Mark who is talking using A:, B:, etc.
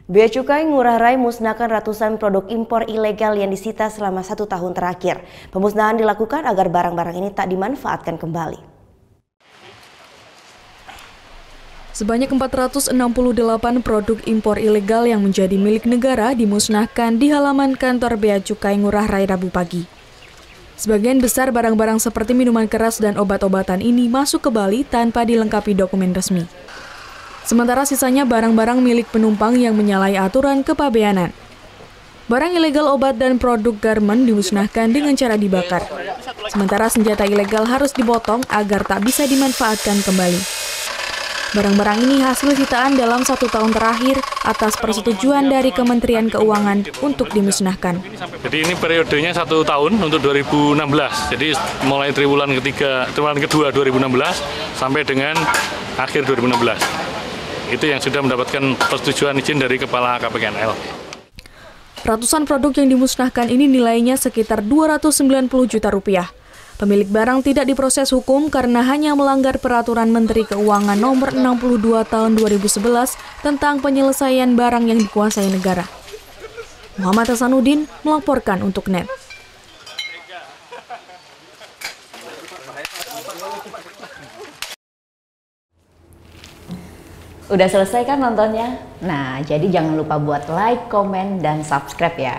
A: Bea Cukai Ngurah Rai musnahkan ratusan produk impor ilegal yang disita selama 1 tahun terakhir. Pemusnahan dilakukan agar barang-barang ini tak dimanfaatkan kembali.
B: Sebanyak 468 produk impor ilegal yang menjadi milik negara dimusnahkan di halaman kantor Bea Cukai Ngurah Rai Rabu pagi. Sebagian besar barang-barang seperti minuman keras dan obat-obatan ini masuk ke Bali tanpa dilengkapi dokumen resmi. Sementara sisanya barang-barang milik penumpang yang menyalahi aturan kepabeanan. Barang ilegal obat dan produk garmen dimusnahkan dengan cara dibakar. Sementara senjata ilegal harus dipotong agar tak bisa dimanfaatkan kembali. Barang-barang ini hasil sitaan dalam 1 tahun terakhir atas persetujuan dari Kementerian Keuangan untuk dimusnahkan.
C: Jadi ini periodenya 1 tahun untuk 2016. Jadi mulai triwulan kedua 2016 sampai dengan akhir 2016. Itu yang sudah mendapatkan persetujuan izin dari Kepala KPKNL.
B: Ratusan produk yang dimusnahkan ini nilainya sekitar 290 juta rupiah. Pemilik barang tidak diproses hukum karena hanya melanggar Peraturan Menteri Keuangan Nomor 62 Tahun 2011 tentang penyelesaian barang yang dikuasai negara. Muhammad Hasanuddin melaporkan untuk NET.
D: Udah selesai kan nontonnya? Nah, jadi jangan lupa buat like, komen, dan subscribe ya.